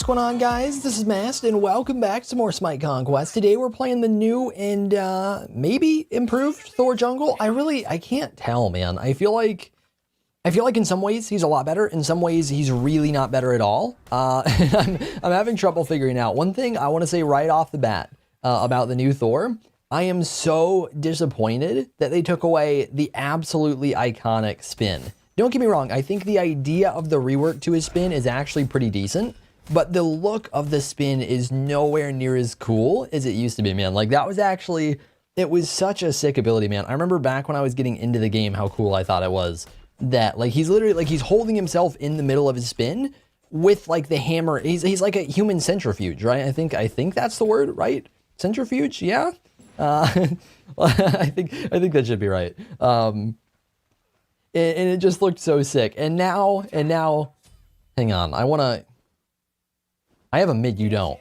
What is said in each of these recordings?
going on, guys? This is Mast, and welcome back to more Smite Conquest. Today we're playing the new and maybe improved Thor jungle. I can't tell, man. I feel like in some ways he's a lot better. In some ways he's really not better at all. I'm having trouble figuring out. One thing I want to say right off the bat about the new Thor, I am so disappointed that they took away the absolutely iconic spin. Don't get me wrong, I think the idea of the rework to his spin is actually pretty decent, but the look of the spin is nowhere near as cool as it used to be, man. Like, that was actually, it was such a sick ability, man. I remember back when I was getting into the game how cool I thought it was. That, like, he's literally, like, he's holding himself in the middle of his spin with, like, the hammer. He's like a human centrifuge, right? I think that's the word, right? Centrifuge, yeah? I think that should be right. And it just looked so sick. And now, hang on. I have a mid, you don't.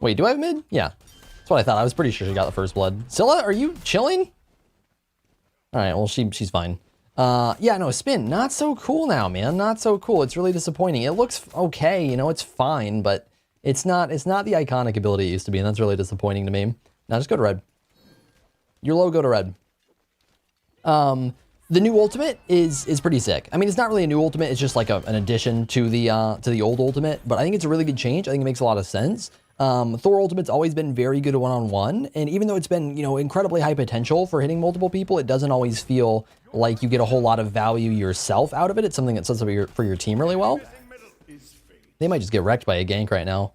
Wait, do I have a mid? Yeah. That's what I thought. I was pretty sure she got the first blood. Scylla, are you chilling? All right, well, she's fine. Yeah, no, spin. Not so cool now, man. Not so cool. It's really disappointing. It looks okay, you know, it's fine, but it's not the iconic ability it used to be, and that's really disappointing to me. Now just go to red. Your low, go to red. The new ultimate is pretty sick. I mean, it's not really a new ultimate. It's just like an addition to the old ultimate, but I think it's a really good change. I think it makes a lot of sense. Thor ultimate's always been very good one-on-one, and even though it's been, you know, incredibly high potential for hitting multiple people, it doesn't always feel like you get a whole lot of value yourself out of it. It's something that sets up for your team really well. They might just get wrecked by a gank right now.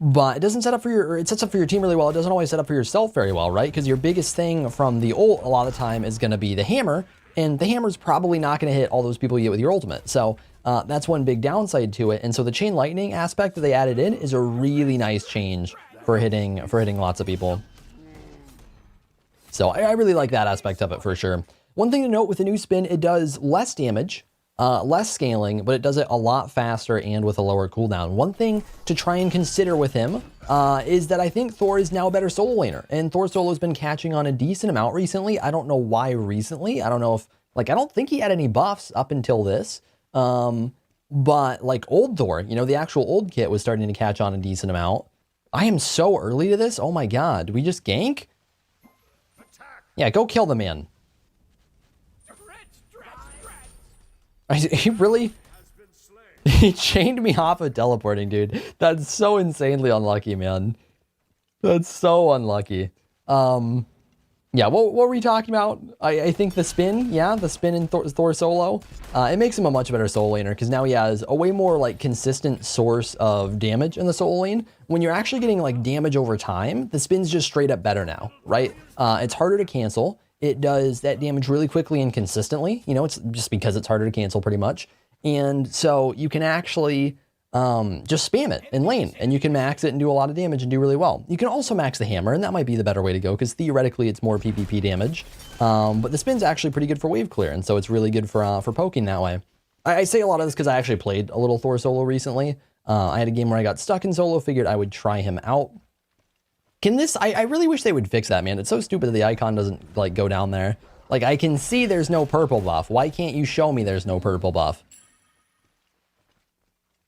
But it doesn't set up for your, it sets up for your team really well. It doesn't always set up for yourself very well, right? Because your biggest thing from the ult a lot of the time is going to be the hammer, and the hammer's probably not going to hit all those people you get with your ultimate. So that's one big downside to it. And so the chain lightning aspect that they added in is a really nice change for hitting lots of people. So I really like that aspect of it for sure. One thing to note with the new spin, it does less damage, less scaling, but it does it a lot faster and with a lower cooldown. One thing to try and consider with him is that I think Thor is now a better solo laner, and Thor solo's been catching on a decent amount recently. I don't know why recently. I don't know if, like, I don't think he had any buffs up until this, but like old Thor, you know, the actual old kit was starting to catch on a decent amount. I am so early to this. Oh my God, do we just gank? Yeah, go kill the man. He really, he chained me off of teleporting, dude. That's so insanely unlucky, man. That's so unlucky. Yeah, what were we talking about? I think the spin, yeah, the spin in Thor solo, it makes him a much better solo laner because now he has a way more like consistent source of damage in the solo lane. When you're actually getting like damage over time, the spin's just straight up better now, right? It's harder to cancel. It does that damage really quickly and consistently. You know, it's just because it's harder to cancel pretty much. And so you can actually just spam it in lane, and you can max it and do a lot of damage and do really well. You can also max the hammer, and that might be the better way to go because theoretically it's more PvP damage. But the spin's actually pretty good for wave clear, and so it's really good for poking that way. I say a lot of this because I actually played a little Thor solo recently. I had a game where I got stuck in solo, figured I would try him out. Can this, I really wish they would fix that, man. It's so stupid that the icon doesn't like go down there. Like, I can see there's no purple buff. Why can't you show me there's no purple buff?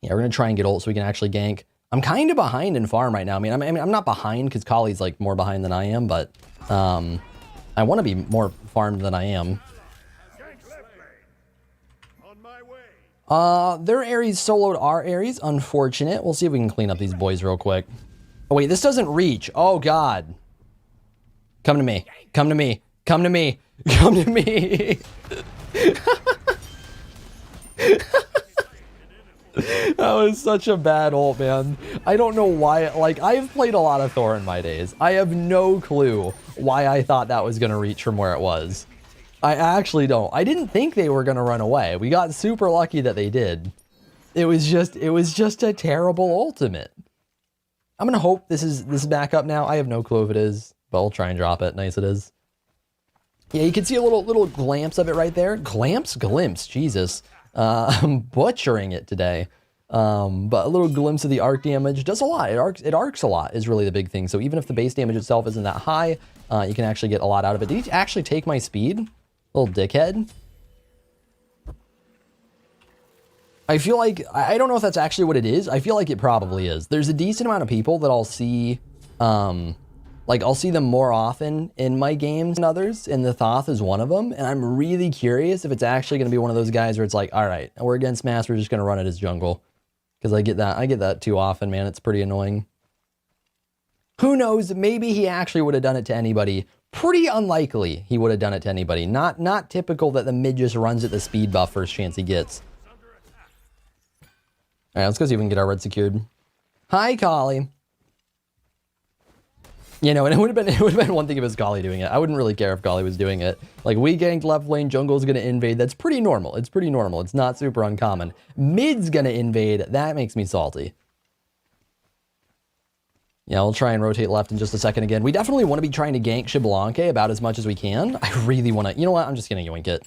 Yeah, we're gonna try and get ult so we can actually gank. I'm kind of behind in farm right now. I mean, I'm not behind because Kali's like more behind than I am, but I want to be more farmed than I am. Their Ares soloed our Ares. Unfortunate. We'll see if we can clean up these boys real quick. Oh wait, this doesn't reach. Oh God. Come to me. Come to me. Come to me. Come to me. That was such a bad ult, man. I don't know why. Like, I've played a lot of Thor in my days. I have no clue why I thought that was going to reach from where it was. I actually don't. I didn't think they were going to run away. We got super lucky that they did. It was just a terrible ultimate. I'm going to hope this is back up now. I have no clue if it is, but I'll try and drop it. Nice it is. Yeah, you can see a little glimpse of it right there. Glimpse, Jesus. I'm butchering it today. But a little glimpse of the arc damage does a lot. It arcs a lot is really the big thing. So even if the base damage itself isn't that high, you can actually get a lot out of it. Did he actually take my speed? Little dickhead. I feel like, I don't know if that's actually what it is. I feel like it probably is. There's a decent amount of people that I'll see, like I'll see them more often in my games than others, and the Thoth is one of them. And I'm really curious if it's actually going to be one of those guys where it's like, all right, we're against Mass, we're just going to run it as jungle. Because I get that too often, man. It's pretty annoying. Who knows? Maybe he actually would have done it to anybody. Pretty unlikely he would have done it to anybody. Not typical that the mid just runs at the speed buff first chance he gets. All right, let's go see if we can get our red secured. Hi, Kali. You know, and it would have been one thing if it was Kali doing it. I wouldn't really care if Kali was doing it. Like, we ganked left lane, jungle's gonna invade. That's pretty normal. It's pretty normal. It's not super uncommon. Mid's gonna invade. That makes me salty. Yeah, we'll try and rotate left in just a second again. We definitely want to be trying to gank Xbalanque about as much as we can. I really want to... You know what? I'm just gonna yoink it.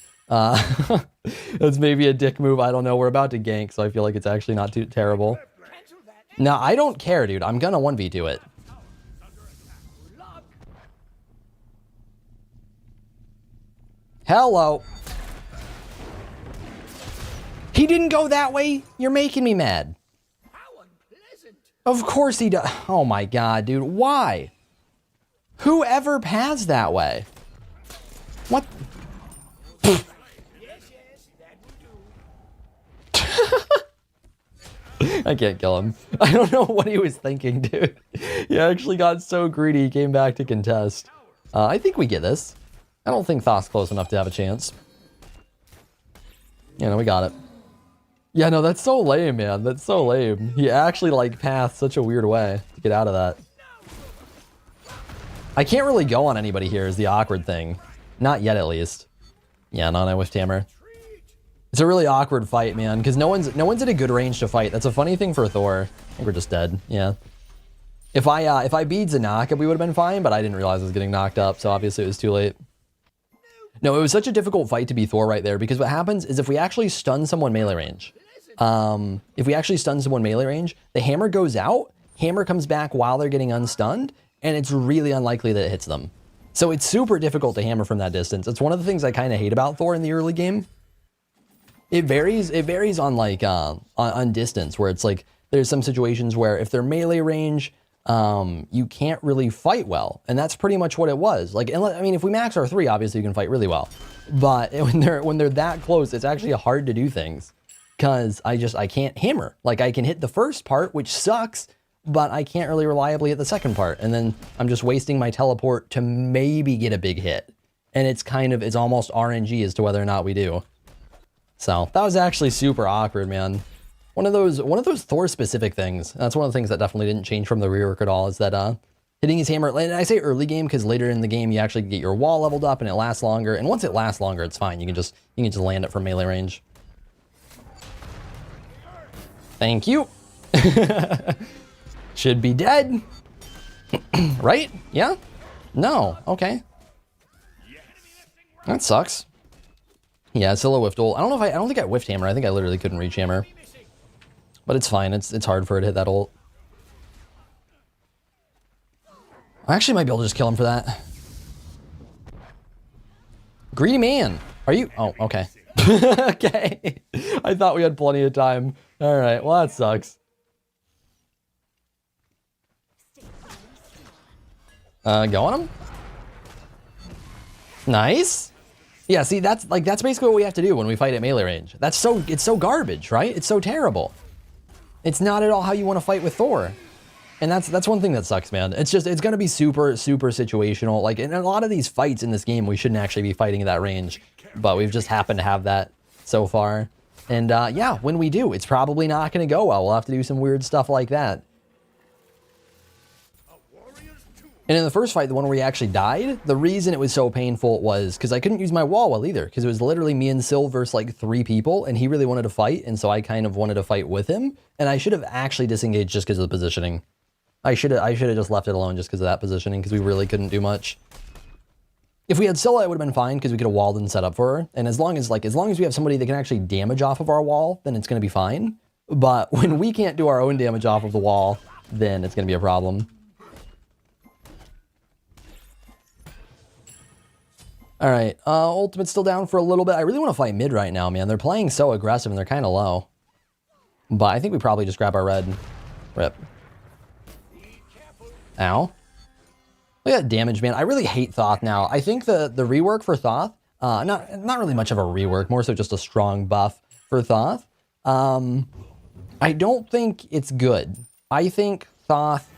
That's maybe a dick move. I don't know. We're about to gank, so I feel like it's actually not too terrible. No, I don't care, dude. I'm gonna 1v2 it. Hello. He didn't go that way? You're making me mad. Of course he does. Oh my god, dude. Why? Whoever paths that way? What? I can't kill him. I don't know what he was thinking, dude. He actually got so greedy he came back to contest. I think we get this. I don't think Thoth's close enough to have a chance. Yeah, no, we got it. Yeah, no, that's so lame, man. That's so lame. He actually, like, pathed such a weird way to get out of that. I can't really go on anybody here is the awkward thing. Not yet, at least. Yeah, no, I whiffed hammer. It's a really awkward fight, man, because no one's at a good range to fight. That's a funny thing for Thor. I think we're just dead. Yeah. If I beat Zanaka, we would have been fine, but I didn't realize I was getting knocked up, so obviously it was too late. No, it was such a difficult fight to be Thor right there, because what happens is if we actually stun someone melee range, the hammer goes out, hammer comes back while they're getting unstunned, and it's really unlikely that it hits them. So it's super difficult to hammer from that distance. It's one of the things I kind of hate about Thor in the early game. It varies on like, on distance, where it's like, there's some situations where if they're melee range, you can't really fight well. And that's pretty much what it was. Like, I mean, if we max R3, obviously you can fight really well. But when they're that close, it's actually hard to do things. Because I can't hammer. Like, I can hit the first part, which sucks, but I can't really reliably hit the second part. And then I'm just wasting my teleport to maybe get a big hit. And it's almost RNG as to whether or not we do. So that was actually super awkward, man. One of those Thor specific things. That's one of the things that definitely didn't change from the rework at all, is that hitting his hammer, and I say early game because later in the game you actually get your wall leveled up and it lasts longer. And once it lasts longer, it's fine. You can just land it from melee range. Thank you. Should be dead. Right? Yeah? No. Okay. That sucks. Yeah, Scylla whiffed ult. I don't think I whiffed hammer. I think I literally couldn't reach hammer. But it's fine. It's hard for it to hit that ult. I actually might be able to just kill him for that. Greedy man. Are you? Oh, okay. Okay. I thought we had plenty of time. All right. Well, that sucks. Go on him. Nice. Yeah, see, that's basically what we have to do when we fight at melee range. It's so garbage, right? It's so terrible. It's not at all how you want to fight with Thor. And that's one thing that sucks, man. It's going to be super, super situational. Like, in a lot of these fights in this game, we shouldn't actually be fighting at that range. But we've just happened to have that so far. And yeah, when we do, it's probably not going to go well. We'll have to do some weird stuff like that. And in the first fight, the one where he actually died, the reason it was so painful was because I couldn't use my wall well either, because it was literally me and Syl versus like 3 people, and he really wanted to fight, and so I kind of wanted to fight with him, and I should have actually disengaged just because of the positioning. I should have just left it alone just because of that positioning, because we really couldn't do much. If we had Scylla, it would have been fine, because we could have walled and set up for her, and as long as we have somebody that can actually damage off of our wall, then it's going to be fine. But when we can't do our own damage off of the wall, then it's going to be a problem. All right, ultimate's still down for a little bit. I really want to fight mid right now, man. They're playing so aggressive and they're kind of low. But I think we probably just grab our red. Rip. Ow. Look at that damage, man. I really hate Thoth now. I think the rework for Thoth, not really much of a rework, more so just a strong buff for Thoth. I don't think it's good. I think Thoth,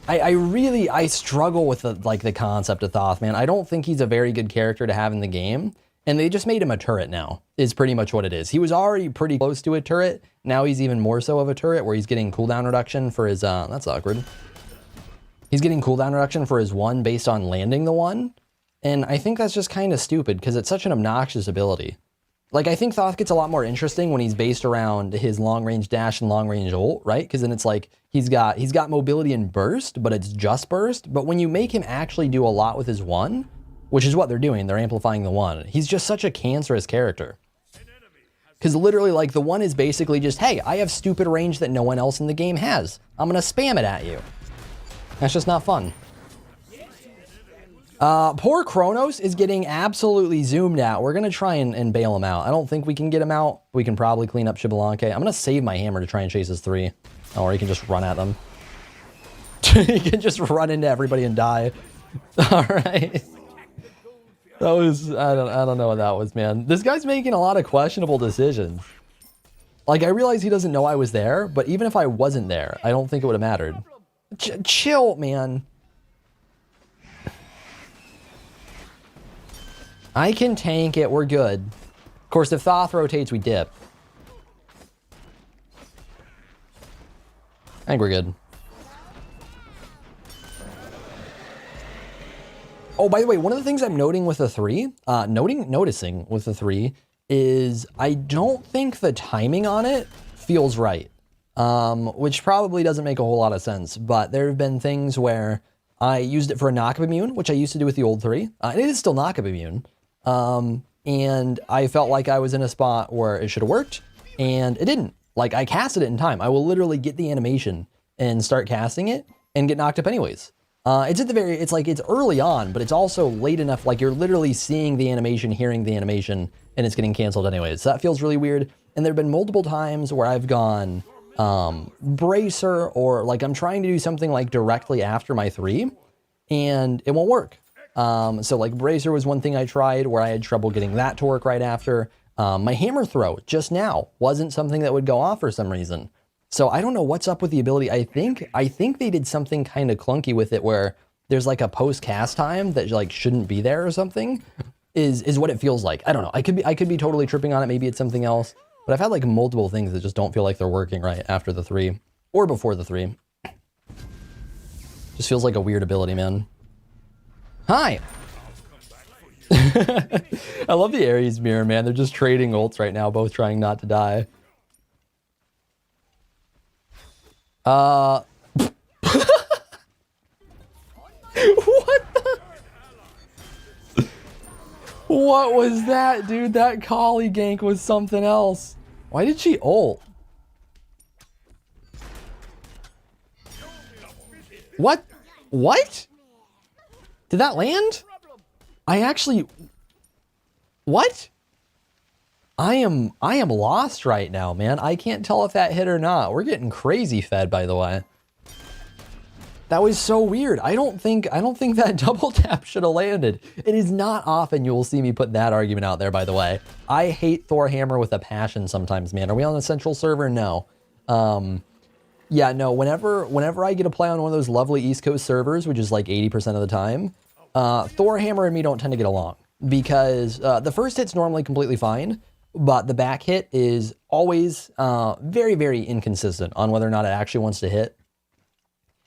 I struggle with the concept of Thoth, man. I don't think he's a very good character to have in the game. And they just made him a turret now, is pretty much what it is. He was already pretty close to a turret. Now he's even more so of a turret where he's getting cooldown reduction for his, that's awkward. He's getting cooldown reduction for his 1 based on landing the 1. And I think that's just kind of stupid because it's such an obnoxious ability. Like, I think Thoth gets a lot more interesting when he's based around his long range dash and long range ult, right? Because then it's like, he's got mobility and burst, but it's just burst. But when you make him actually do a lot with his 1, which is what they're doing, they're amplifying the 1. He's just such a cancerous character. Because literally, like, the 1 is basically just, hey, I have stupid range that no one else in the game has. I'm going to spam it at you. That's just not fun. Poor Kronos is getting absolutely zoomed out. We're going to try and bail him out. I don't think we can get him out. We can probably clean up Xbalanque. I'm going to save my hammer to try and chase his 3. Or he can just run at them. He can just run into everybody and die. All right. That was, I don't know what that was, man. This guy's making a lot of questionable decisions. Like, I realize he doesn't know I was there, but even if I wasn't there, I don't think it would have mattered. Chill, man. I can tank it, we're good. Of course, if Thoth rotates, we dip. I think we're good. Oh, by the way, one of the things I'm noting with the 3, noticing with the 3 is I don't think the timing on it feels right. Which probably doesn't make a whole lot of sense, but there have been things where I used it for a knockup immune, which I used to do with the old 3. And it is still knockup immune. And I felt like I was in a spot where it should have worked, and it didn't. Like, I casted it in time. I will literally get the animation and start casting it and get knocked up anyways. It's at the very, it's like, it's early on, but it's also late enough, like you're literally seeing the animation, hearing the animation, and it's getting canceled anyways. So that feels really weird. And there have been multiple times where I've gone bracer, or like I'm trying to do something like directly after my 3, and it won't work. So like bracer was one thing I tried where I had trouble getting that to work right after. My hammer throw just now wasn't something that would go off for some reason. So I don't know what's up with the ability. I think they did something kind of clunky with it where there's like a post cast time that like shouldn't be there or something is what it feels like. I don't know. I could be totally tripping on it. Maybe it's something else, but I've had like multiple things that just don't feel like they're working right after the 3 or before the 3. Just feels like a weird ability, man. Hi. I love the Ares mirror, man. They're just trading ults right now, both trying not to die. What the? What was that, dude? That Kali gank was something else. Why did she ult? What? What? Did that land? I actually... What? I am lost right now, man. I can't tell if that hit or not. We're getting crazy fed, by the way. That was so weird. I don't think that double tap should have landed. It is not often you will see me put that argument out there, by the way. I hate Thor Hammer with a passion sometimes, man. Are we on the central server? No. Yeah, no, whenever I get to play on one of those lovely East Coast servers, which is like 80% of the time, Thor Hammer and me don't tend to get along because the first hit's normally completely fine, but the back hit is always very, very inconsistent on whether or not it actually wants to hit.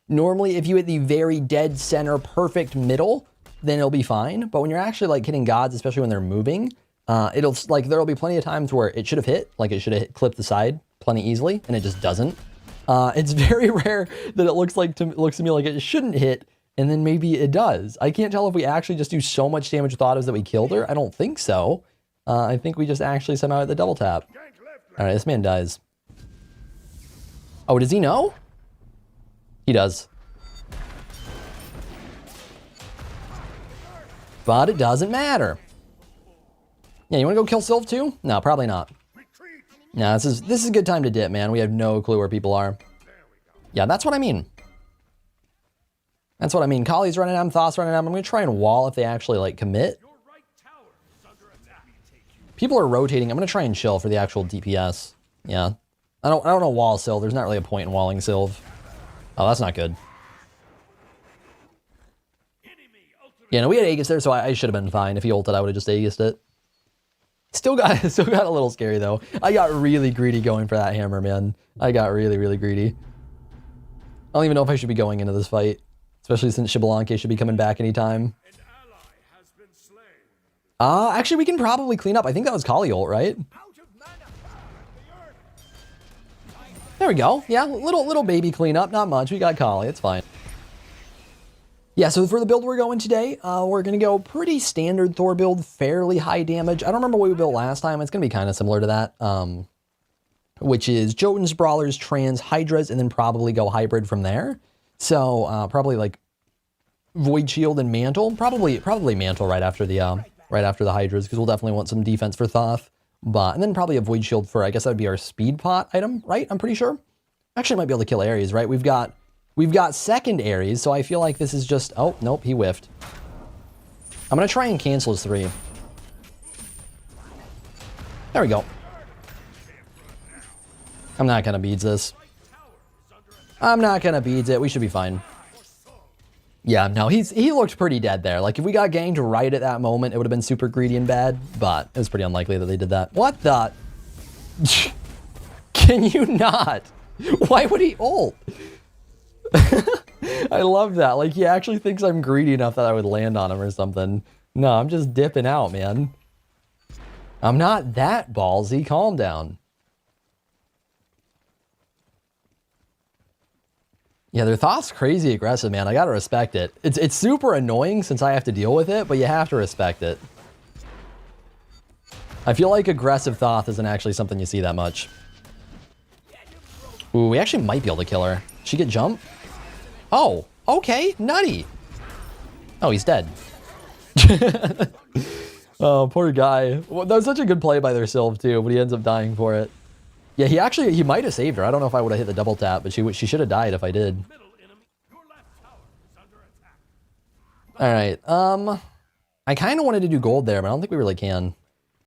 Normally, if you hit the very dead center, perfect middle, then it'll be fine. But when you're actually like hitting gods, especially when they're moving, it'll like there'll be plenty of times where it should have hit, like it should have clipped the side plenty easily, and it just doesn't. It's very rare that it looks to me like it shouldn't hit, and then maybe it does. I can't tell if we actually just do so much damage with autos that we killed her. I don't think so. I think we just actually somehow hit the double tap. All right, this man dies. Oh, does he know? He does. But it doesn't matter. Yeah, you want to go kill Sylph too? No, probably not. Nah, this is a good time to dip, man. We have no clue where people are. Yeah, that's what I mean. That's what I mean. Kali's running out, Thoth's running out. I'm going to try and wall if they actually, like, commit. People are rotating. I'm going to try and chill for the actual DPS. Yeah. I don't know wall Sylve. There's not really a point in walling Sylve. Oh, that's not good. Yeah, no, we had Aegis there, so I should have been fine. If he ulted, I would have just Aegis'd it. Still got a little scary, though. I got really greedy going for that hammer, man. I got really, really greedy. I don't even know if I should be going into this fight. Especially since Xbalanque should be coming back anytime. Actually, we can probably clean up. I think that was Kali ult, right? There we go. Yeah, little baby cleanup. Not much. We got Kali. It's fine. Yeah, so for the build we're going today, we're going to go pretty standard Thor build, fairly high damage. I don't remember what we built last time. It's going to be kind of similar to that, which is Jotuns, Brawlers, Trans, Hydras, and then probably go hybrid from there. So probably like Void Shield and Mantle. Probably Mantle right after the Hydras, because we'll definitely want some defense for Thoth. And then probably a Void Shield for, I guess that would be our speed pot item, right? I'm pretty sure. Actually, might be able to kill Ares, right? We've got second Ares, so I feel like this is just... Oh, nope, he whiffed. I'm going to try and cancel his 3. There we go. I'm not going to beads this. I'm not going to beads it. We should be fine. Yeah, no, he looked pretty dead there. Like, if we got ganked right at that moment, it would have been super greedy and bad, but it was pretty unlikely that they did that. What the... Can you not? Why would he ult? I love that. Like, he actually thinks I'm greedy enough that I would land on him or something. No, I'm just dipping out, man. I'm not that ballsy. Calm down. Yeah, their Thoth's crazy aggressive, man. I gotta respect it. It's super annoying since I have to deal with it, but you have to respect it. I feel like aggressive Thoth isn't actually something you see that much. Ooh, we actually might be able to kill her. She get jump? Oh, okay, nutty. Oh, he's dead. Oh, poor guy. Well, that was such a good play by their Sylve too, but he ends up dying for it. Yeah, he might have saved her. I don't know if I would have hit the double tap, but she should have died if I did. All right. I kind of wanted to do gold there, but I don't think we really can.